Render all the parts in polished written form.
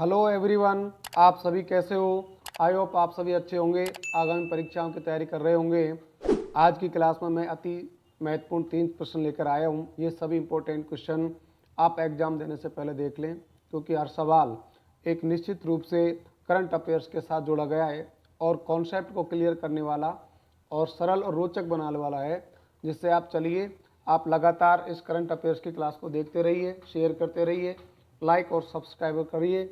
Hello everyone, आप सभी कैसे हो। आई होप आप सभी अच्छे होंगे, आगामी परीक्षाओं की तैयारी कर रहे होंगे। आज की क्लास में मैं अति महत्वपूर्ण 3 प्रश्न लेकर आया हूँ। ये सभी इंपॉर्टेंट क्वेश्चन आप एग्जाम देने से पहले देख लें, क्योंकि हर सवाल एक निश्चित रूप से करंट अफेयर्स के साथ जोड़ा गया है और कॉन्सेप्ट को क्लियर करने वाला और सरल और रोचक बनाने वाला है। जिससे आप लगातार इस करंट अफेयर्स की क्लास को देखते रहिए, शेयर करते रहिए, लाइक और सब्सक्राइब करिए,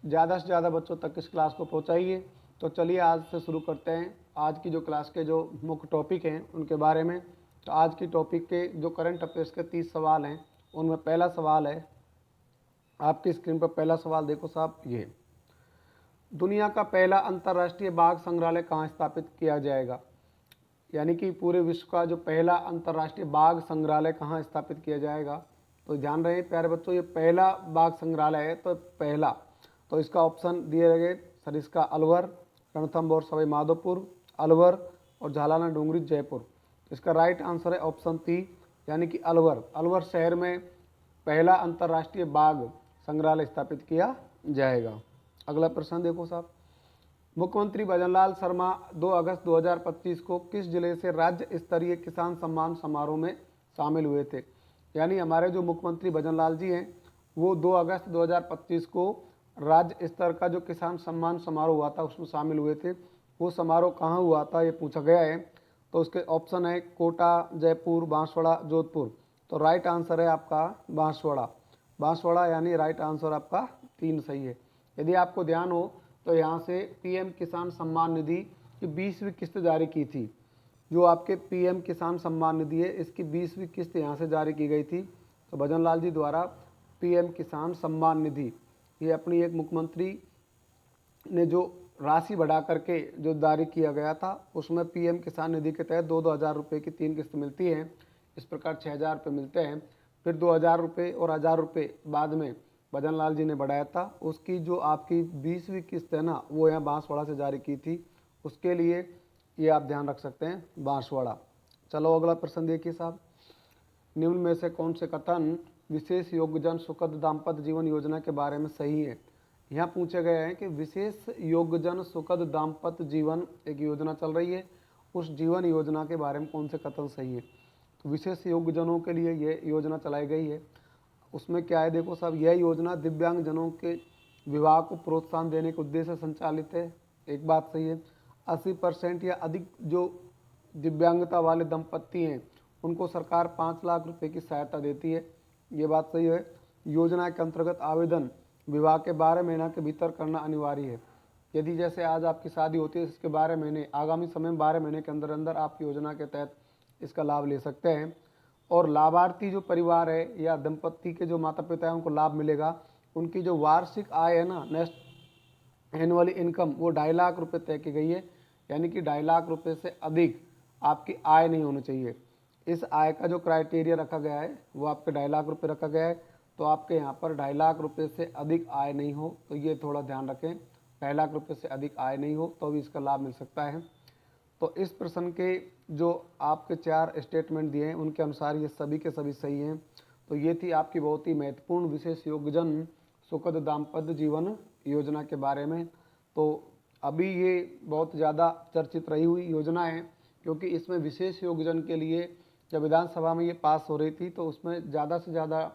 ज़्यादा से ज़्यादा बच्चों तक इस क्लास को पहुंचाइए। तो चलिए आज से शुरू करते हैं आज की जो क्लास के जो मुख्य टॉपिक हैं उनके बारे में। तो आज की टॉपिक के जो करंट अफेयर्स के 30 सवाल हैं, उनमें पहला सवाल है, आपकी स्क्रीन पर पहला सवाल देखो साहब, ये दुनिया का पहला अंतर्राष्ट्रीय बाघ संग्रहालय कहाँ स्थापित किया जाएगा। यानी कि पूरे विश्व का जो पहला अंतर्राष्ट्रीय बाघ संग्रहालय कहाँ स्थापित किया जाएगा। तो ध्यान रहे प्यारे बच्चों, ये पहला बाघ संग्रहालय है, तो पहला, तो इसका ऑप्शन दिए गए सर, इसका अलवर, रणथंभौर सवाई माधोपुर, अलवर और झालाना डूंगरी जयपुर। इसका राइट आंसर है ऑप्शन सी, यानी कि अलवर। अलवर शहर में पहला अंतर्राष्ट्रीय बाघ संग्रहालय स्थापित किया जाएगा। अगला प्रश्न देखो साहब, मुख्यमंत्री भजनलाल शर्मा 2 अगस्त 2025 को किस जिले से राज्य स्तरीय किसान सम्मान समारोह में शामिल हुए थे। यानी हमारे जो मुख्यमंत्री भजनलाल जी हैं, वो 2 अगस्त 2025 को राज्य स्तर का जो किसान सम्मान समारोह हुआ था उसमें शामिल हुए थे। वो समारोह कहाँ हुआ था ये पूछा गया है। तो उसके ऑप्शन है कोटा, जयपुर, बांसवाड़ा, जोधपुर। तो राइट आंसर है आपका बांसवाड़ा। बांसवाड़ा यानी राइट आंसर आपका 3 सही है। यदि आपको ध्यान हो तो यहाँ से पीएम किसान सम्मान निधि की 20वीं किस्त जारी की थी। जो आपके पीएम किसान सम्मान निधि है, इसकी 20वीं किस्त यहाँ से जारी की गई थी। तो भजनलाल जी द्वारा पीएम किसान सम्मान निधि, ये अपनी एक मुख्यमंत्री ने जो राशि बढ़ा करके जो जारी किया गया था, उसमें पीएम किसान निधि के तहत 2-2 हज़ार रुपये की 3 किस्त मिलती है। इस प्रकार 6,000 रुपये मिलते हैं। फिर 2,000 रुपये और 1,000 रुपये बाद में भजनलाल जी ने बढ़ाया था। उसकी जो आपकी 20वीं किस्त है ना, वो यहाँ बांसवाड़ा से जारी की थी। उसके लिए ये आप ध्यान रख सकते हैं, बांसवाड़ा। चलो अगला प्रश्न देखिए साहब, निम्न में से कौन से कथन विशेष योग्यजन सुखद दाम्पत्य जीवन योजना के बारे में सही है। यहाँ पूछे गए हैं कि विशेष योग्यजन सुखद दाम्पत्य जीवन एक योजना चल रही है, उस जीवन योजना के बारे में कौन से कथन सही है। तो विशेष योग्यजनों के लिए ये योजना चलाई गई है। उसमें क्या है देखो साहब, यह योजना दिव्यांग जनों के विवाह को प्रोत्साहन देने के उद्देश्य से संचालित है। एक बात सही है। 80% या अधिक जो दिव्यांगता वाले दंपत्ति हैं, उनको सरकार 5 लाख रुपए की सहायता देती है। ये बात सही है। योजना के अंतर्गत आवेदन विवाह के 12 महीना के भीतर करना अनिवार्य है। यदि जैसे आज आपकी शादी होती है, इसके 12 महीने, आगामी समय में 12 महीने के अंदर अंदर आप योजना के तहत इसका लाभ ले सकते हैं। और लाभार्थी जो परिवार है या दंपत्ति के जो माता पिता हैं, उनको लाभ मिलेगा। उनकी जो वार्षिक आय है ना, नेक्स्ट एनुअल इनकम, वो 2.5 लाख रुपये तय की गई है। यानी कि 2.5 लाख रुपये से अधिक आपकी आय नहीं होनी चाहिए। इस आय का जो क्राइटेरिया रखा गया है वो आपके 2.5 लाख रुपये रखा गया है। तो आपके यहाँ पर 2.5 लाख रुपये से अधिक आय नहीं हो, तो ये थोड़ा ध्यान रखें। 2.5 लाख रुपये से अधिक आय नहीं हो तो भी इसका लाभ मिल सकता है। तो इस प्रश्न के जो आपके 4 स्टेटमेंट दिए हैं, उनके अनुसार ये सभी के सभी सही हैं। तो ये थी आपकी बहुत ही महत्वपूर्ण विशेष योग्यजन सुखद दाम्पत्य जीवन योजना के बारे में। तो अभी ये बहुत ज़्यादा चर्चित रही हुई योजना है, क्योंकि इसमें विशेष योग्यजन के लिए जब विधानसभा में ये पास हो रही थी, तो उसमें ज़्यादा से ज़्यादा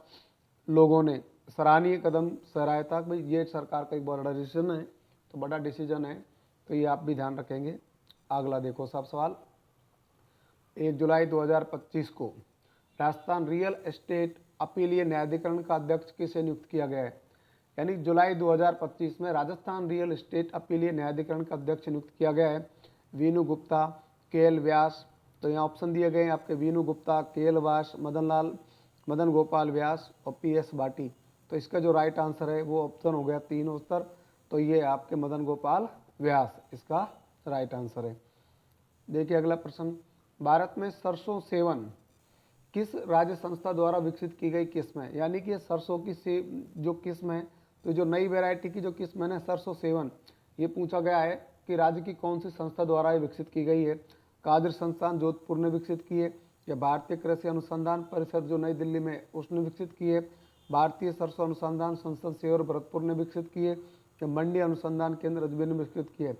लोगों ने सराहनीय कदम सराहा था। भाई ये सरकार का एक बहुत बड़ा डिसीजन है, तो बड़ा डिसीजन है, तो ये आप भी ध्यान रखेंगे। अगला देखो साहब सवाल, 1 जुलाई 2025 को राजस्थान रियल एस्टेट अपीलीय न्यायाधिकरण का अध्यक्ष किसे नियुक्त किया गया है। यानी जुलाई 2025 में राजस्थान रियल एस्टेट अपीलीय न्यायाधिकरण का अध्यक्ष नियुक्त किया गया है वीनू गुप्ता, केएल व्यास। तो यहाँ ऑप्शन दिए गए हैं आपके, वीनू गुप्ता, केएल व्यास, मदन गोपाल व्यास और पीएस भाटी। तो इसका जो राइट आंसर है वो ऑप्शन हो गया 3 उत्तर। तो ये आपके मदन गोपाल व्यास इसका राइट आंसर है। देखिए अगला प्रश्न, भारत में सरसों सेवन किस राज्य संस्था द्वारा विकसित की गई किस्म है। यानी कि सरसों की जो किस्म है, तो जो नई वैरायटी की जो किस्म है ना, सरसों सेवन, ये पूछा गया है कि राज्य की कौन सी संस्था द्वारा ये विकसित की गई है। कादिर संस्थान जोधपुर ने विकसित की है, या भारतीय कृषि अनुसंधान परिषद जो नई दिल्ली में उसने विकसित की है, भारतीय सरसों अनुसंधान संस्थान सेवर भरतपुर ने विकसित की है, कि मंडी अनुसंधान केंद्र अजमेर में विकसित की है?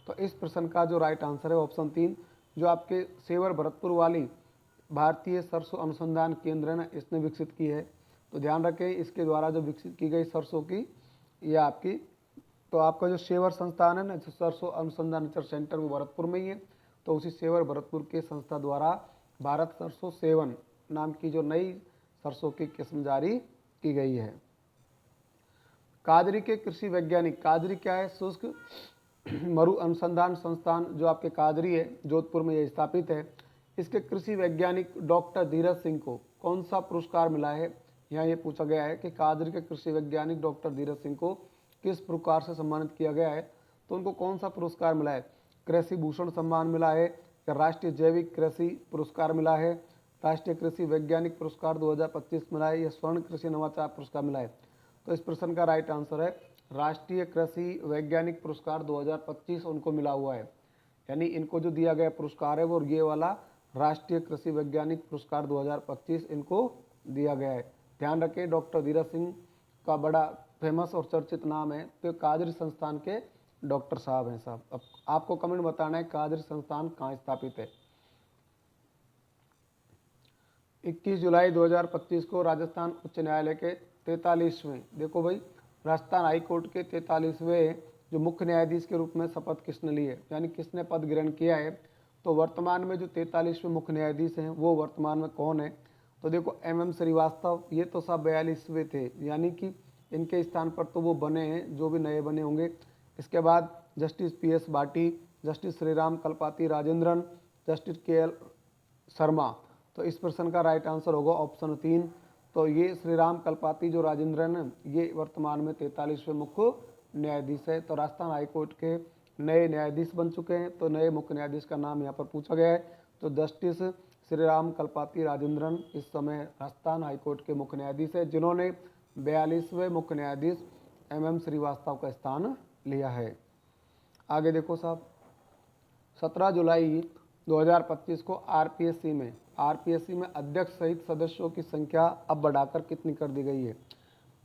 तो इस प्रश्न का जो राइट आंसर है ऑप्शन 3, जो आपके सेवर भरतपुर वाली भारतीय सरसों अनुसंधान केंद्र है ना, इसने विकसित की है। तो ध्यान रखें, इसके द्वारा जो विकसित की गई सरसों की ये आपकी, तो आपका जो सेवर संस्थान है ना, जो सरसों अनुसंधान रिसर्च सेंटर वो भरतपुर में ही है। तो उसी सेवर भरतपुर के संस्था द्वारा भारत सरसों सेवन नाम की जो नई सरसों की किस्म जारी की गई है। कादरी के कृषि वैज्ञानिक, कादरी क्या है? शुष्क मरु अनुसंधान संस्थान जो आपके कादरी है, जोधपुर में ये स्थापित है। इसके कृषि वैज्ञानिक डॉक्टर धीरज सिंह को कौन सा पुरस्कार मिला है? यहाँ ये पूछा गया है कि कादरी के कृषि वैज्ञानिक डॉक्टर धीरज सिंह को किस प्रकार से सम्मानित किया गया है? तो उनको कौन सा पुरस्कार मिला है? कृषि भूषण सम्मान मिला है, या राष्ट्रीय जैविक कृषि पुरस्कार मिला है, राष्ट्रीय कृषि वैज्ञानिक पुरस्कार 2025 मिला है, या स्वर्ण कृषि नवाचार पुरस्कार मिला है? तो इस प्रश्न का राइट आंसर है राष्ट्रीय कृषि वैज्ञानिक पुरस्कार 2025 उनको मिला हुआ है। यानी इनको जो दिया गया पुरस्कार है वो ये वाला राष्ट्रीय कृषि वैज्ञानिक पुरस्कार 2025 इनको दिया गया है। ध्यान रखें, डॉक्टर धीरज सिंह का बड़ा फेमस और चर्चित नाम है, तो कादरी संस्थान के डॉक्टर साहब हैं साहब। अब आपको कमेंट बताना है कादरी संस्थान कहाँ स्थापित है। 21 जुलाई 2025 को राजस्थान उच्च न्यायालय के 43वें, देखो भाई, राजस्थान हाई कोर्ट के 43वें जो मुख्य न्यायाधीश के रूप में शपथ किसने ली है, यानी किसने पद ग्रहण किया है? तो वर्तमान में जो 43वें मुख्य न्यायाधीश हैं वो वर्तमान में कौन है? तो देखो MM श्रीवास्तव, ये तो सब 42वें थे, यानी कि इनके स्थान पर तो वो बने हैं जो भी नए बने होंगे। इसके बाद justice PS Bhati, justice Shriram Kalpathi Rajendran, justice KL Sharma. तो इस प्रश्न का राइट आंसर होगा ऑप्शन 3। तो ये श्रीराम कल्पाती जो राजेंद्रन है ये वर्तमान में 43वें मुख्य न्यायाधीश है। तो राजस्थान हाईकोर्ट के नए न्यायाधीश बन चुके हैं। तो नए मुख्य न्यायाधीश का नाम यहाँ पर पूछा गया है, तो जस्टिस श्रीराम कल्पाती राजेंद्रन इस समय राजस्थान हाईकोर्ट के मुख्य न्यायाधीश है, जिन्होंने 42वें मुख्य न्यायाधीश MM श्रीवास्तव का स्थान लिया है। आगे देखो साहब, 17 जुलाई 2025 को आरपीएससी में अध्यक्ष सहित सदस्यों की संख्या अब बढ़ाकर कितनी कर दी गई है?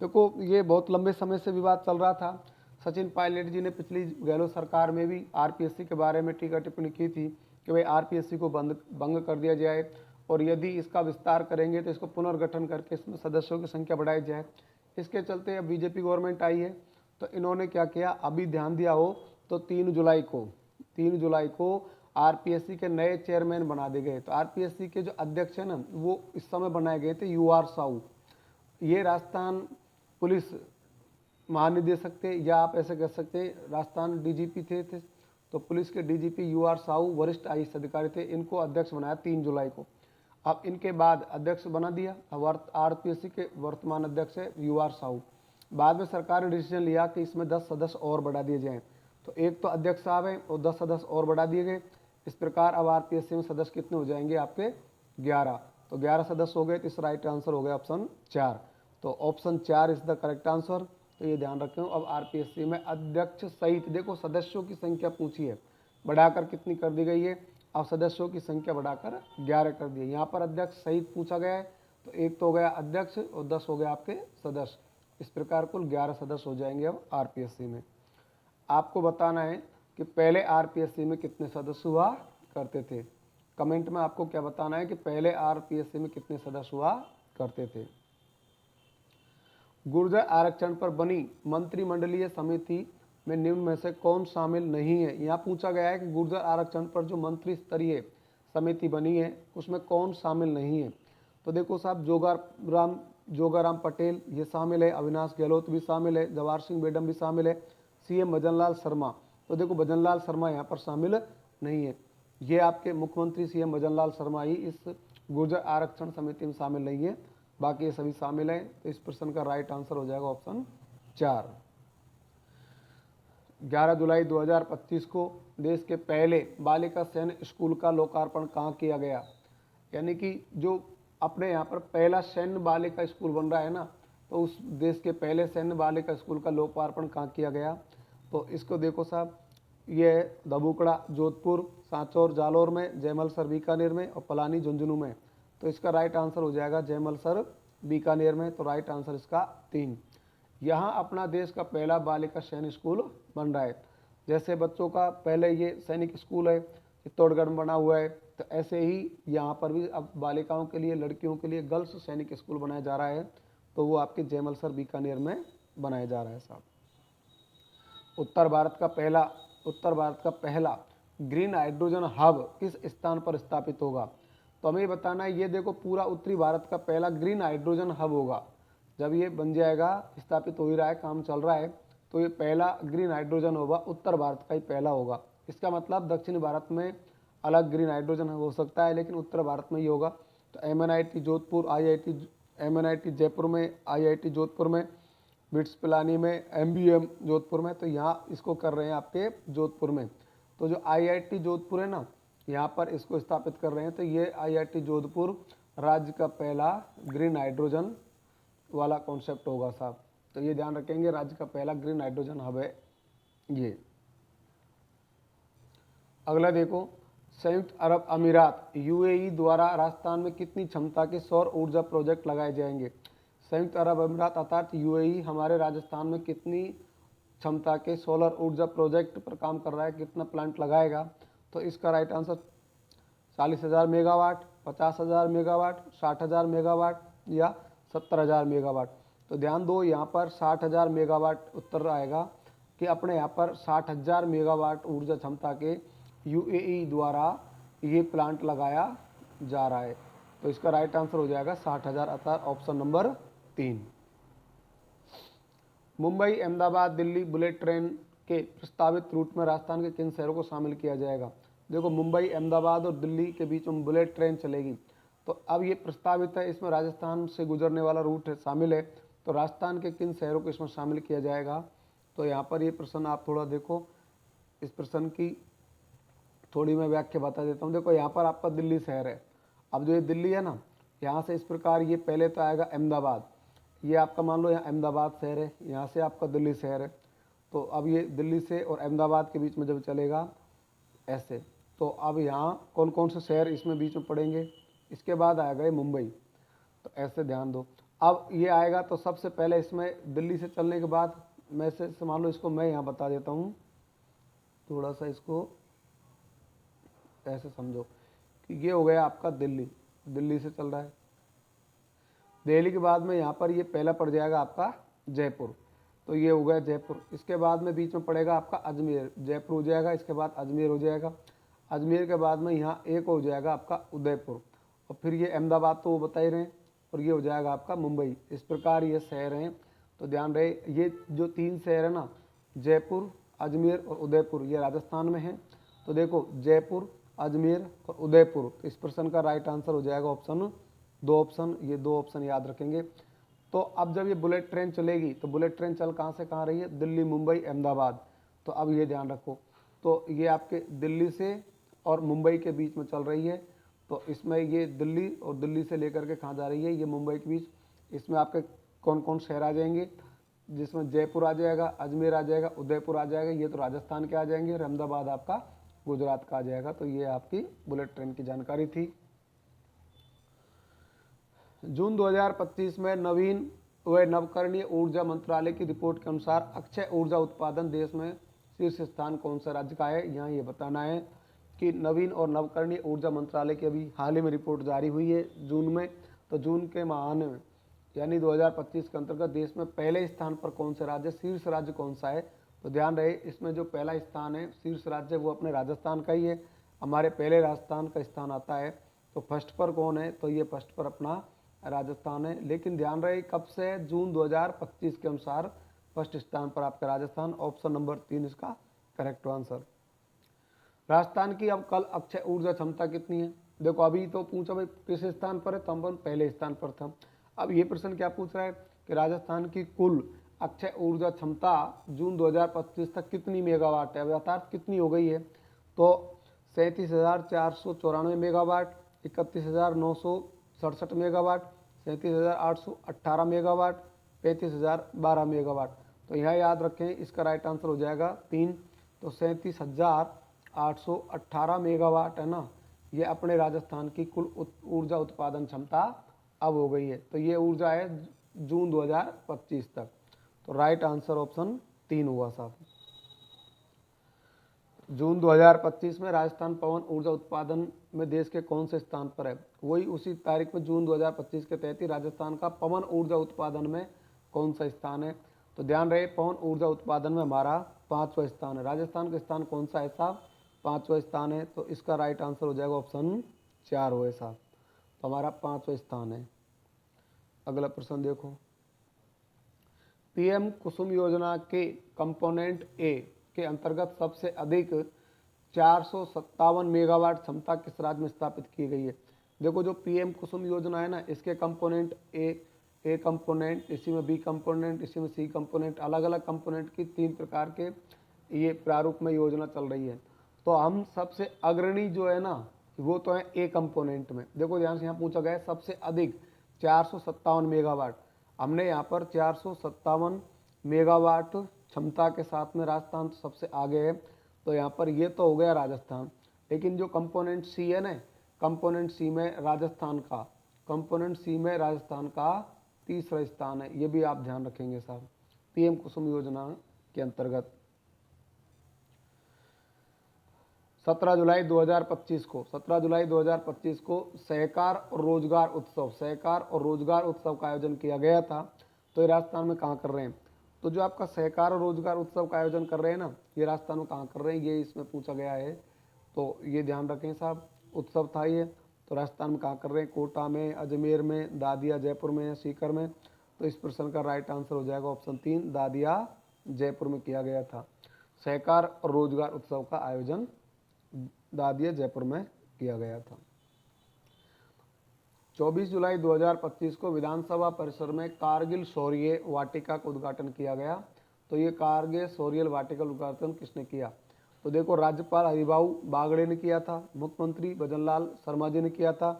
देखो, ये बहुत लंबे समय से विवाद चल रहा था। सचिन पायलट जी ने पिछली गहलोत सरकार में भी आरपीएससी के बारे में टीका टिप्पणी की थी कि भाई आरपीएससी को भंग कर दिया जाए, और यदि इसका विस्तार करेंगे तो इसको पुनर्गठन करके इसमें सदस्यों की संख्या बढ़ाई जाए। इसके चलते अब बीजेपी गवर्नमेंट आई है, तो इन्होंने क्या किया, अभी ध्यान दिया हो तो 3 जुलाई को आरपीएससी के नए चेयरमैन बना दिए गए। तो आरपीएससी के जो अध्यक्ष हैं ना वो इस समय बनाए गए थे UR साहू। ये राजस्थान पुलिस महानिदेशक थे, या आप ऐसे कह सकते हैं राजस्थान डीजीपी थे। तो पुलिस के डीजीपी UR साहू वरिष्ठ IAS अधिकारी थे, इनको अध्यक्ष बनाया 3 जुलाई को। अब इनके बाद अध्यक्ष बना दिया, अब आरपीएससी के वर्तमान अध्यक्ष है UR साहू। बाद में सरकार ने डिसीजन लिया कि इसमें 10 सदस्य और बढ़ा दिए जाएँ। तो एक तो अध्यक्ष साहब हैं और 10 सदस्य और बढ़ा दिए गए। इस प्रकार अब आरपीएससी में सदस्य कितने हो जाएंगे आपके? 11। तो 11 सदस्य हो गए, तो इस राइट आंसर हो गया ऑप्शन 4। तो option 4 is the correct answer. तो ये ध्यान रखें, अब आरपीएससी में अध्यक्ष सहित, देखो सदस्यों की संख्या पूछी है, बढ़ाकर कितनी कर दी गई है? अब सदस्यों की संख्या बढ़ाकर 11 कर दी है। यहाँ पर अध्यक्ष सहित पूछा गया है, तो एक तो हो गया अध्यक्ष और 10 हो गए आपके सदस्य। इस प्रकार कुल 11 सदस्य हो जाएंगे अब आरपीएससी में। आपको बताना है कि पहले आरपीएससी में कितने सदस्य हुआ करते थे। कमेंट में आपको क्या बताना है कि पहले आरपीएससी में कितने सदस्य हुआ करते थे। गुर्जर आरक्षण पर बनी मंत्रिमंडलीय समिति में निम्न में से कौन शामिल नहीं है? यहाँ पूछा गया है कि गुर्जर आरक्षण पर जो मंत्री स्तरीय समिति बनी है उसमें कौन शामिल नहीं है। तो देखो साहब, जोगाराम पटेल ये शामिल है, अविनाश गहलोत भी शामिल है, जवाहर सिंह बेडम भी शामिल है, CM भजनलाल शर्मा। तो देखो भजनलाल शर्मा यहाँ पर शामिल नहीं है। ये आपके मुख्यमंत्री CM भजनलाल शर्मा ही इस गुर्जर आरक्षण समिति में शामिल नहीं है, बाकी ये सभी शामिल हैं। तो इस प्रश्न का राइट आंसर हो जाएगा ऑप्शन 4। 11 जुलाई 2025 को देश के पहले बालिका सैन्य स्कूल का लोकार्पण कहाँ किया गया? यानी कि जो अपने यहाँ पर पहला सैन्य बालिका स्कूल बन रहा है ना, तो उस देश के पहले सैन्य बालिका स्कूल का लोकार्पण कहाँ किया गया? तो इसको देखो साहब, ये है दबुकड़ा जोधपुर, सांचौर जालौर में, जयमलसर बीकानेर में और पलानी झुंझुनू में। तो इसका राइट आंसर हो जाएगा जयमलसर बीकानेर में। तो राइट आंसर इसका 3। यहाँ अपना देश का पहला बालिका सैनिक स्कूल बन रहा है। जैसे बच्चों का पहले ये सैनिक स्कूल है चित्तौड़गढ़ में बना हुआ है, तो ऐसे ही यहाँ पर भी अब बालिकाओं के लिए, लड़कियों के लिए गर्ल्स सैनिक स्कूल बनाया जा रहा है, तो वो आपके जैमलसर बीकानेर में बनाया जा रहा है साहब। उत्तर भारत का पहला ग्रीन हाइड्रोजन हब किस स्थान पर स्थापित होगा? तो हमें ये बताना है, ये देखो पूरा उत्तरी भारत का पहला ग्रीन हाइड्रोजन हब होगा। जब ये बन जाएगा, स्थापित हो ही रहा है, काम चल रहा है, तो ये पहला ग्रीन हाइड्रोजन होगा उत्तर भारत का ही पहला होगा। इसका मतलब दक्षिण भारत में अलग ग्रीन हाइड्रोजन हो सकता है, लेकिन उत्तर भारत में ही होगा। तो MNIT जोधपुर, MNIT जयपुर में, IIT जोधपुर में, बिट्स पिलानी में, MBM जोधपुर में, तो यहाँ इसको कर रहे हैं आपके जोधपुर में। तो जो IIT जोधपुर है ना, यहाँ पर इसको स्थापित कर रहे हैं, तो ये IIT जोधपुर राज्य का पहला ग्रीन हाइड्रोजन वाला कॉन्सेप्ट होगा साहब। तो ये ध्यान रखेंगे, राज्य का पहला ग्रीन हाइड्रोजन हब है ये। अगला देखो, संयुक्त अरब अमीरात UAE द्वारा राजस्थान में कितनी क्षमता के सौर ऊर्जा प्रोजेक्ट लगाए जाएंगे? संयुक्त अरब अमीरात अर्थात UAE हमारे राजस्थान में कितनी क्षमता के सोलर ऊर्जा प्रोजेक्ट पर काम कर रहा है, कितना प्लांट लगाएगा? तो इसका right answer 40,000 megawatt, 50,000 megawatt, 60,000 megawatt या 70,000 मेगावाट। तो ध्यान दो, यहाँ पर 60,000 मेगावाट उत्तर आएगा कि अपने यहाँ पर 60,000 मेगावाट ऊर्जा क्षमता के UAE द्वारा ये प्लांट लगाया जा रहा है। तो इसका राइट आंसर हो जाएगा 60,000 अर्थात option number 3। Mumbai Ahmedabad Delhi bullet train के प्रस्तावित रूट में राजस्थान के किन शहरों को शामिल किया जाएगा? देखो, मुंबई अहमदाबाद और दिल्ली के बीच में बुलेट ट्रेन चलेगी, तो अब ये प्रस्तावित है, इसमें राजस्थान से गुजरने वाला रूट शामिल है। तो राजस्थान के किन शहरों को इसमें शामिल किया जाएगा? तो यहाँ पर ये प्रश्न आप थोड़ा देखो, इस प्रश्न की थोड़ी मैं व्याख्या बता देता हूँ। देखो, यहाँ पर आपका दिल्ली शहर है। अब जो ये दिल्ली है ना, यहाँ से इस प्रकार ये पहले तो आएगा अहमदाबाद, ये आपका मान लो यहाँ अहमदाबाद शहर है, यहाँ से आपका दिल्ली शहर है। तो अब ये दिल्ली से और अहमदाबाद के बीच में जब चलेगा ऐसे, तो अब यहाँ कौन कौन से शहर इसमें बीच में पड़ेंगे? इसके बाद आएगा ये मुंबई। तो ऐसे ध्यान दो, अब ये आएगा तो सबसे पहले इसमें दिल्ली से चलने के बाद मैं से मान लो इसको मैं यहाँ बता देता हूँ, थोड़ा सा इसको ऐसे समझो कि ये हो गया आपका दिल्ली से चल रहा है। दिल्ली के बाद में यहाँ पर ये पहला पड़ जाएगा आपका जयपुर, तो ये हो गया जयपुर। इसके बाद में बीच में पड़ेगा आपका अजमेर, जयपुर हो जाएगा, इसके बाद अजमेर हो जाएगा। अजमेर के बाद में यहाँ एक हो जाएगा आपका उदयपुर, और फिर ये अहमदाबाद तो वो बता ही रहे हैं, और ये हो जाएगा आपका मुंबई। इस प्रकार ये शहर हैं। तो ध्यान रहे, ये जो 3 शहर है ना, जयपुर, अजमेर और उदयपुर, ये राजस्थान में है। तो देखो, जयपुर, अजमेर और उदयपुर, तो इस प्रश्न का राइट आंसर हो जाएगा ऑप्शन 2 ये 2 ऑप्शन याद रखेंगे। तो अब जब ये बुलेट ट्रेन चलेगी, तो बुलेट ट्रेन चल कहाँ से कहाँ रही है? दिल्ली, मुंबई, अहमदाबाद। तो अब ये ध्यान रखो, तो ये आपके दिल्ली से और मुंबई के बीच में चल रही है। तो इसमें ये दिल्ली और दिल्ली से लेकर के कहाँ जा रही है? ये मुंबई के बीच। इसमें आपके कौन कौन शहर आ जाएंगे? जिसमें जयपुर आ जाएगा, अजमेर आ जाएगा, उदयपुर आ जाएगा, ये तो राजस्थान के आ जाएंगे, और अहमदाबाद आपका गुजरात का आ जाएगा। तो ये आपकी बुलेट ट्रेन की जानकारी थी। जून 2025 में नवीन व नवकरणीय ऊर्जा मंत्रालय की रिपोर्ट के अनुसार अक्षय ऊर्जा उत्पादन देश में शीर्ष स्थान कौन सा राज्य का है? यहाँ ये बताना है कि नवीन और नवकरणीय ऊर्जा मंत्रालय की अभी हाल ही में रिपोर्ट जारी हुई है जून में। तो जून के महीने में यानी 2025 के अंतर्गत देश में पहले स्थान पर कौन सा राज्य, शीर्ष राज्य कौन सा है? तो ध्यान रहे, इसमें जो पहला स्थान है शीर्ष राज्य, वो अपने राजस्थान का ही है। हमारे पहले राजस्थान का स्थान आता है। तो फर्स्ट पर कौन है? तो ये फर्स्ट पर अपना राजस्थान है। लेकिन ध्यान रहे, कब से? जून 2025 के अनुसार फर्स्ट स्थान पर आपका राजस्थान। ऑप्शन नंबर 3 इसका करेक्ट आंसर। राजस्थान की अब कल अक्षय ऊर्जा क्षमता कितनी है? देखो, अभी तो पूछा भाई किस स्थान पर है, तो हम पहले स्थान पर था। अब ये प्रश्न क्या पूछ रहा है कि राजस्थान की कुल अक्षय ऊर्जा क्षमता जून 2025 तक कितनी मेगावाट है, अर्थात कितनी हो गई है? तो 37,494 मेगावाट, 31,967 मेगावाट, 37,818 मेगावाट, 35,012 मेगावाट। तो यहाँ याद रखें, इसका राइट आंसर हो जाएगा 3। तो 37,818 मेगावाट है ना, ये अपने राजस्थान की कुल ऊर्जा उत्पादन क्षमता अब हो गई है। तो ये ऊर्जा है जून 2025 तक। तो राइट आंसर ऑप्शन 3 हुआ साहब। जून 2025 में राजस्थान पवन ऊर्जा उत्पादन में देश के कौन से स्थान पर है? वही उसी तारीख में जून 2025 के तहत ही राजस्थान का पवन ऊर्जा उत्पादन में कौन सा स्थान है? तो ध्यान रहे, पवन ऊर्जा उत्पादन में हमारा 5वां स्थान है। राजस्थान का स्थान कौन सा है साहब? 5वां स्थान है। तो इसका राइट आंसर हो जाएगा ऑप्शन 4 हुए साहब। तो हमारा 5वां स्थान है। अगला प्रश्न देखो, पीएम कुसुम योजना के कंपोनेंट ए के अंतर्गत सबसे अधिक 457 मेगावाट क्षमता किस राज्य में स्थापित की गई है? देखो, जो पीएम कुसुम योजना है ना, इसके कंपोनेंट ए कंपोनेंट, इसी में बी कंपोनेंट, इसी में सी कंपोनेंट, अलग अलग कंपोनेंट की 3 प्रकार के ये प्रारूप में योजना चल रही है। तो हम सबसे अग्रणी जो है ना, वो तो है ए कंपोनेंट में। देखो ध्यान से, यहाँ पूछा गया है सबसे अधिक 457 मेगावाट। हमने यहाँ पर 457 मेगावाट क्षमता के साथ में राजस्थान तो सबसे आगे है, तो यहाँ पर ये तो हो गया राजस्थान। लेकिन जो कंपोनेंट सी है ना, कंपोनेंट सी में राजस्थान का तीसरा स्थान है। ये भी आप ध्यान रखेंगे साहब, पीएम कुसुम योजना के अंतर्गत। 17 जुलाई 2025 को सहकार और रोजगार उत्सव का आयोजन किया गया था। तो ये राजस्थान में कहाँ कर रहे हैं? तो जो आपका सहकार और रोजगार उत्सव का आयोजन कर रहे हैं ना, ये राजस्थान में कहाँ कर रहे हैं, ये इसमें पूछा गया है। तो ये ध्यान रखें साहब, उत्सव था ये। तो राजस्थान में कहाँ कर रहे हैं? कोटा में, अजमेर में, दादिया जयपुर में, सीकर में। तो इस प्रश्न का राइट आंसर हो जाएगा ऑप्शन 3, दादिया जयपुर में किया गया था। सहकार और रोजगार उत्सव का आयोजन दादिया जयपुर में किया गया था। 24 जुलाई 2025 को विधानसभा परिसर में कारगिल शौर्य वाटिका का उद्घाटन किया गया। तो ये कारगिल शौर्य वाटिका का उद्घाटन किसने किया? तो देखो, राज्यपाल हरिभाऊ बागड़े ने किया था, मुख्यमंत्री भजनलाल शर्मा जी ने किया था,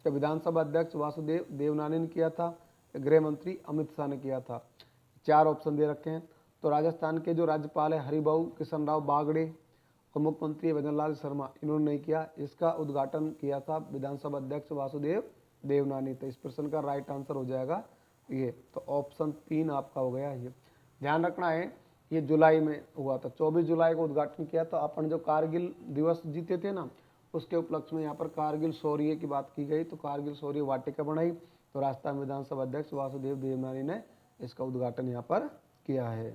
या विधानसभा अध्यक्ष वासुदेव देवनानी ने किया था, या गृह मंत्री अमित शाह ने किया था। 4 ऑप्शन दे रखे हैं। तो राजस्थान के जो राज्यपाल है हरिभाऊ किशन राव बागड़े और मुख्यमंत्री भजनलाल शर्मा, इन्होंने नहीं किया। इसका उद्घाटन किया था विधानसभा अध्यक्ष वासुदेव देवनानी। तो इस प्रश्न का राइट आंसर हो जाएगा ये। तो ऑप्शन 3 आपका हो गया ये। ध्यान रखना है, ये जुलाई में हुआ था, 24 जुलाई को उद्घाटन किया। तो अपन जो कारगिल दिवस जीते थे ना, उसके उपलक्ष्य में यहाँ पर कारगिल शौर्य की बात की गई। तो कारगिल शौर्य वाटिका बनाई। तो राजस्थान विधानसभा अध्यक्ष वासुदेव देवनानी ने इसका उद्घाटन यहाँ पर किया है।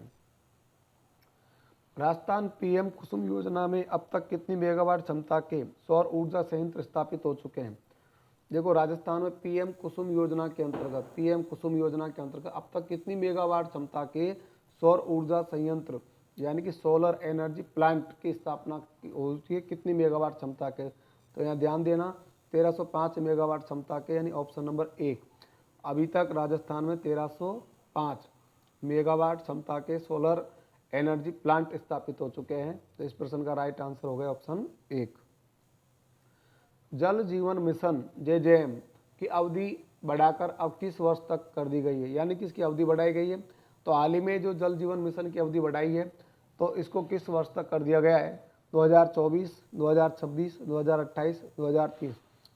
राजस्थान पीएम कुसुम योजना में अब तक कितनी मेगावाट क्षमता के सौर ऊर्जा संयंत्र स्थापित हो चुके हैं? देखो, राजस्थान में पीएम कुसुम योजना के अंतर्गत अब तक कितनी मेगावाट क्षमता के सौर ऊर्जा संयंत्र यानी कि सोलर एनर्जी प्लांट की स्थापना हो चुकी है? कितनी मेगावाट क्षमता के? तो यहाँ ध्यान देना, 1305 मेगावाट क्षमता के, यानी ऑप्शन नंबर 1। अभी तक राजस्थान में 1305 मेगावाट क्षमता के सोलर एनर्जी प्लांट स्थापित हो चुके हैं। तो इस प्रश्न का राइट आंसर हो गया ऑप्शन 1। जल जीवन मिशन JJM की अवधि बढ़ाकर अब किस वर्ष तक कर दी गई है? यानी कि इसकी अवधि बढ़ाई गई है। तो हाल ही में जो जल जीवन मिशन की अवधि बढ़ाई है, तो इसको किस वर्ष तक कर दिया गया है? 2024, 2026, 2028, 2030।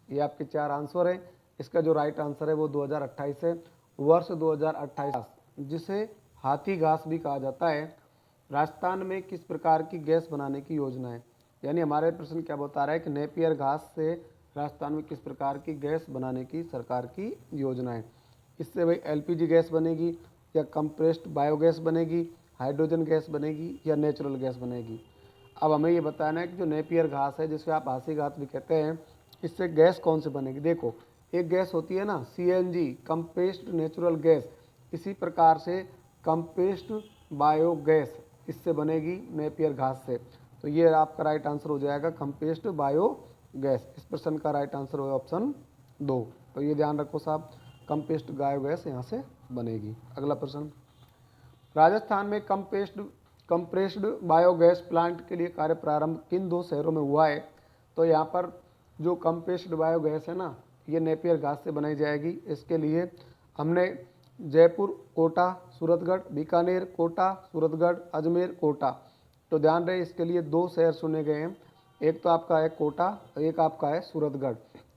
ये आपके 4 आंसर हैं। इसका जो राइट आंसर है वो 2028 है। वर्ष 2028, जिसे हाथी घास भी कहा जाता है, राजस्थान में किस प्रकार की गैस बनाने की योजना है? यानी हमारे प्रश्न क्या बता रहा है कि नेपियर घास से राजस्थान में किस प्रकार की गैस बनाने की सरकार की योजना है? इससे भाई LPG गैस बनेगी, या कंप्रेस्ड बायोगैस बनेगी, हाइड्रोजन गैस बनेगी, या नेचुरल गैस बनेगी? अब हमें ये बताना है कि जो नेपियर घास है, जिसे आप हाथी घास भी कहते हैं, इससे गैस कौन सी बनेगी? देखो, एक गैस होती है ना CNG, कंप्रेस्ड नेचुरल गैस। इसी प्रकार से कंप्रेस्ड बायोगैस इससे बनेगी नेपियर घास से। तो ये आपका राइट आंसर हो जाएगा कंप्रेस्ड बायोगैस। इस प्रश्न का राइट आंसर होगा ऑप्शन 2। तो ये ध्यान रखो साहब, कंप्रेस्ड बायोगैस यहाँ से बनेगी। अगला प्रश्न, राजस्थान में कंप्रेस्ड बायोगैस प्लांट के लिए कार्य प्रारंभ किन 2 शहरों में हुआ है? तो यहाँ पर जो कंप्रेस्ड बायोगैस है ना, ये नेपियर घास से बनाई जाएगी। इसके लिए हमने जयपुर, कोटा, सूरतगढ़, बीकानेर, कोटा, सूरतगढ़, अजमेर, कोटा। तो ध्यान रहे, इसके लिए 2 शहर चुने गए हैं। एक तो आपका है कोटा और एक आपका है सूरतगढ़।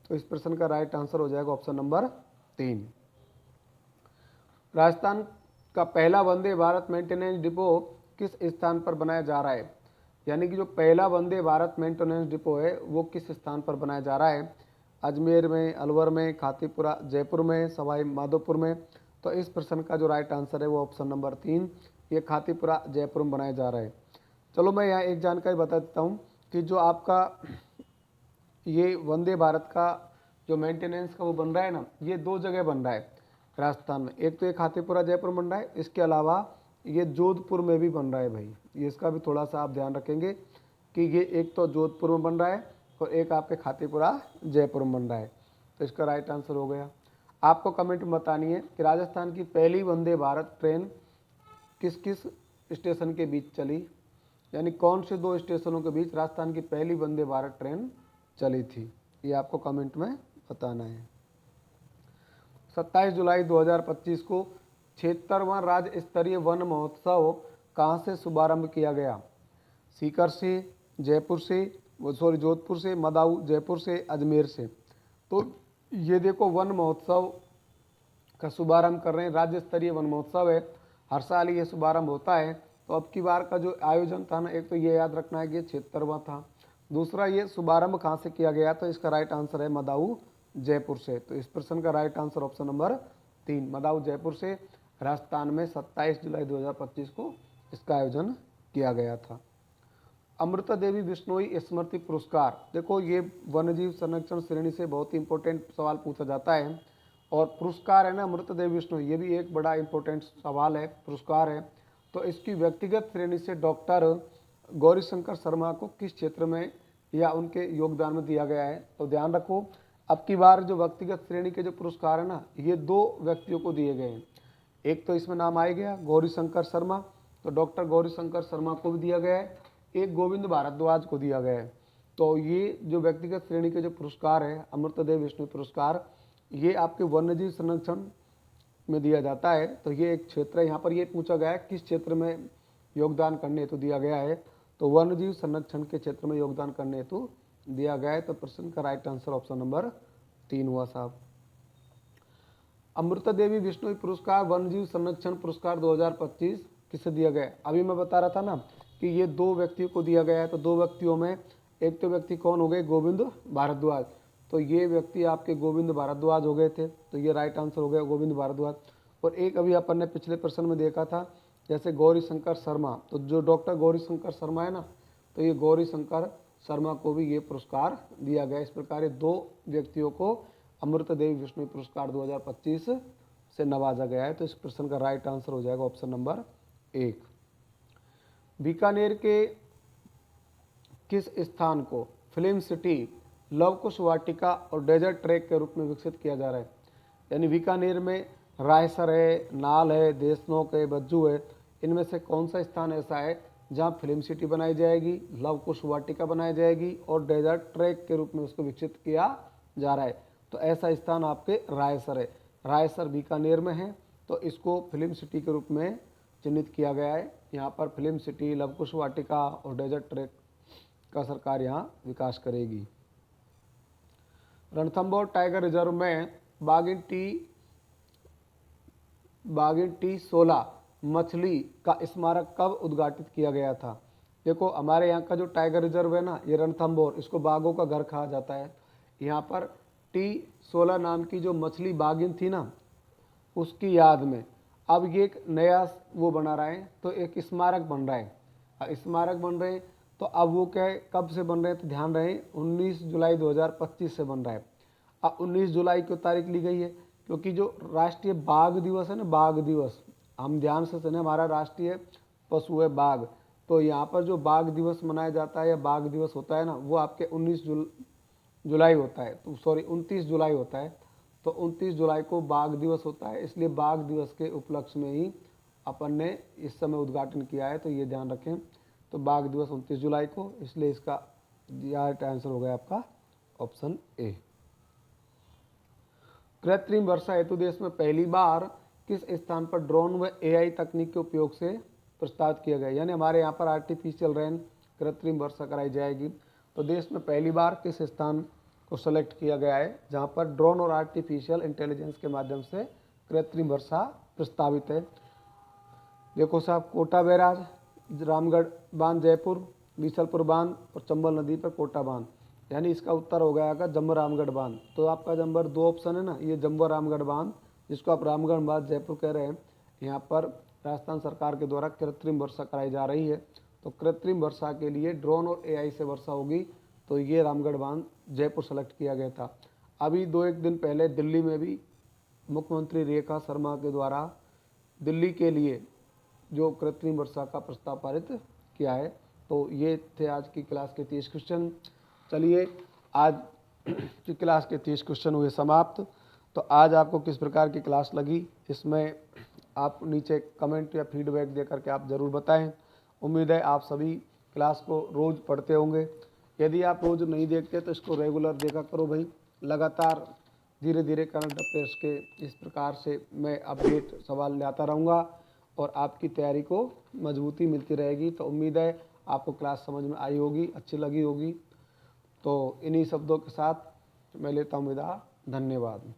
तो इस प्रश्न का राइट आंसर हो जाएगा ऑप्शन नंबर 3। राजस्थान का पहला वंदे भारत मेंटेनेंस डिपो किस स्थान पर बनाया जा रहा है? यानी कि जो पहला वंदे भारत मेंटेनेंस डिपो है वो किस स्थान पर बनाया जा रहा है? अजमेर में, अलवर में, खातीपुरा, जयपुर में, सवाई माधोपुर में। तो इस प्रश्न का जो राइट आंसर है वो ऑप्शन नंबर 3, ये खातीपुरा जयपुर में बनाया जा रहा है। चलो मैं यहाँ एक जानकारी बता देता हूँ कि जो आपका ये वंदे भारत का जो मेंटेनेंस का वो बन रहा है ना, ये 2 जगह बन रहा है राजस्थान में। एक तो ये खातीपुरा जयपुर में बन रहा है, इसके अलावा ये जोधपुर में भी बन रहा है भाई। ये इसका भी थोड़ा सा आप ध्यान रखेंगे कि ये एक तो जोधपुर में बन रहा है और एक आपके खातीपुरा जयपुर में बन रहा है। तो इसका राइट आंसर हो गया। आपको कमेंट में बतानी है कि राजस्थान की पहली वंदे भारत ट्रेन किस किस स्टेशन के बीच चली, यानी कौन से 2 स्टेशनों के बीच राजस्थान की पहली वंदे भारत ट्रेन चली थी, ये आपको कमेंट में बताना है। 27 जुलाई 2025 को 76वां राज्य स्तरीय वन महोत्सव कहाँ से शुभारंभ किया गया? सीकर से, जयपुर से, जोधपुर से, मदाऊ जयपुर से, अजमेर से। तो ये देखो वन महोत्सव का शुभारंभ कर रहे हैं, राज्य स्तरीय वन महोत्सव है, हर साल ये शुभारंभ होता है। तो अब की बार का जो आयोजन था ना, एक तो ये याद रखना है कि 76वां था, दूसरा ये शुभारंभ कहाँ से किया गया? तो इसका राइट आंसर है मदाऊ जयपुर से। तो इस प्रश्न का right answer option number 3, Madau Jaipur से राजस्थान में 27 जुलाई 2025 को इसका आयोजन किया गया था। अमृता देवी बिश्नोई स्मृति पुरस्कार, देखो ये वन्यजीव संरक्षण श्रेणी से बहुत ही इंपॉर्टेंट सवाल पूछा जाता है। और पुरस्कार है ना अमृता देवी बिश्नोई, ये भी एक बड़ा इंपॉर्टेंट सवाल है, पुरस्कार है। तो इसकी व्यक्तिगत श्रेणी से डॉक्टर गौरीशंकर शर्मा को किस क्षेत्र में या उनके योगदान में दिया गया है? तो ध्यान रखो अब की बार जो व्यक्तिगत श्रेणी के जो पुरस्कार है ना, ये 2 व्यक्तियों को दिए गए हैं। एक तो इसमें नाम आ गया गौरीशंकर शर्मा, तो डॉक्टर गौरीशंकर शर्मा को भी दिया गया है, एक गोविंद भारद्वाज को दिया गया है। तो ये जो व्यक्तिगत श्रेणी के जो पुरस्कार है अमृता देवी बिश्नोई पुरस्कार, ये आपके वन्यजीव संरक्षण में दिया जाता है। तो ये एक क्षेत्र है, यहाँ पर ये पूछा गया है किस क्षेत्र में योगदान करने हेतु दिया गया है? तो वन्यजीव संरक्षण के क्षेत्र में योगदान करने हेतु दिया गया है। तो प्रश्न का राइट आंसर ऑप्शन नंबर 3 हुआ साहब। अमृता देवी बिश्नोई पुरस्कार वन्यजीव संरक्षण पुरस्कार 2025 किसे दिया गया? अभी मैं बता रहा था ना कि ये 2 व्यक्तियों को दिया गया है। तो 2 व्यक्तियों में एक तो व्यक्ति कौन हो गए? गोविंद भारद्वाज। तो ये व्यक्ति आपके गोविंद भारद्वाज हो गए थे, तो ये राइट आंसर हो गया गोविंद भारद्वाज। और एक अभी अपन ने पिछले प्रश्न में देखा था जैसे गौरीशंकर शर्मा, तो जो डॉक्टर गौरीशंकर शर्मा है ना, तो ये गौरीशंकर शर्मा को भी ये पुरस्कार दिया गया। इस प्रकार 2 व्यक्तियों को अमृता देवी बिश्नोई पुरस्कार 2025 से नवाजा गया है। तो इस प्रश्न का राइट आंसर हो जाएगा ऑप्शन नंबर 1। बीकानेर के किस स्थान को फिल्म सिटी, लव कुश वाटिका और डेजर्ट ट्रैक के रूप में विकसित किया जा रहा है? यानी बीकानेर में रायसर है, नाल है, देशनोक है, बज्जू है, इनमें से कौन सा स्थान ऐसा है जहां फिल्म सिटी बनाई जाएगी, लव कुश वाटिका बनाई जाएगी और डेजर्ट ट्रैक के रूप में उसको विकसित किया जा रहा है? तो ऐसा स्थान आपके रायसर है, रायसर बीकानेर में है। तो इसको फिल्म सिटी के रूप में चिन्हित किया गया है। यहाँ पर फिल्म सिटी, लव कुश वाटिका और डेजर्ट ट्रैक का सरकार यहाँ विकास करेगी। रणथंभौर टाइगर रिजर्व में बागिन टी 16 मछली का स्मारक कब उद्घाटित किया गया था? देखो हमारे यहाँ का जो टाइगर रिजर्व है ना, ये रणथंभौर, इसको बाघों का घर कहा जाता है। यहाँ पर T16 नाम की जो मछली बागिन थी ना, उसकी याद में अब ये एक नया वो बना रहा है, तो एक स्मारक बन रहा है। स्मारक बन रहे हैं तो अब वो क्या है, कब से बन रहे हैं? तो ध्यान रहे 19 जुलाई 2025 से बन रहा है। अब 19 जुलाई की तारीख ली गई है क्योंकि जो राष्ट्रीय बाघ दिवस है ना, बाघ दिवस, हम ध्यान से सुने, हमारा राष्ट्रीय पशु है बाघ। तो यहाँ पर जो बाघ दिवस मनाया जाता है या बाघ दिवस होता है ना, वो आपके 19 जुलाई होता है, तो सॉरी 29 जुलाई होता है। तो 29 जुलाई को बाघ दिवस होता है, इसलिए बाघ दिवस के उपलक्ष्य में ही अपन ने इस समय उद्घाटन किया है। तो ये ध्यान रखें, तो बाघ दिवस 29 जुलाई को, इसलिए इसका राइट आंसर हो गया आपका ऑप्शन ए। कृत्रिम वर्षा हेतु देश में पहली बार किस स्थान पर ड्रोन व AI तकनीक के उपयोग से प्रस्तावित किया गया? यानी हमारे यहाँ पर आर्टिफिशियल रेन, कृत्रिम वर्षा कराई जाएगी। तो देश में पहली बार किस स्थान को सेलेक्ट किया गया है जहाँ पर ड्रोन और आर्टिफिशियल इंटेलिजेंस के माध्यम से कृत्रिम वर्षा प्रस्तावित है? देखो साहब, कोटा बैराज, रामगढ़ बांध जयपुर, बीसलपुर बांध और चंबल नदी पर कोटा बांध, यानी इसका उत्तर हो गया आपका जम्मू रामगढ़ बांध। तो आपका नंबर 2 ऑप्शन है ना, ये जम्मू रामगढ़ बांध, जिसको आप रामगढ़ बांध जयपुर कह रहे हैं, यहाँ पर राजस्थान सरकार के द्वारा कृत्रिम वर्षा कराई जा रही है। तो कृत्रिम वर्षा के लिए ड्रोन और एआई से वर्षा होगी, तो ये रामगढ़ बांध जयपुर सेलेक्ट किया गया था। अभी 2-1 दिन पहले दिल्ली में भी मुख्यमंत्री रेखा शर्मा के द्वारा दिल्ली के लिए जो कृत्रिम वर्षा का प्रस्ताव पारित किया है। तो ये थे आज की क्लास के 30 क्वेश्चन। चलिए, आज की क्लास के 30 क्वेश्चन हुए समाप्त। तो आज आपको किस प्रकार की क्लास लगी, इसमें आप नीचे कमेंट या फीडबैक देकर के आप ज़रूर बताएं। उम्मीद है आप सभी क्लास को रोज़ पढ़ते होंगे। यदि आप रोज़ नहीं देखते तो इसको रेगुलर देखा करो भाई। लगातार धीरे धीरे करंट अफेयर्स के इस प्रकार से मैं अपडेट सवाल लाता रहूँगा और आपकी तैयारी को मजबूती मिलती रहेगी। तो उम्मीद है आपको क्लास समझ में आई होगी, अच्छी लगी होगी। तो इन्हीं शब्दों के साथ मैं लेता हूँ विदा। धन्यवाद।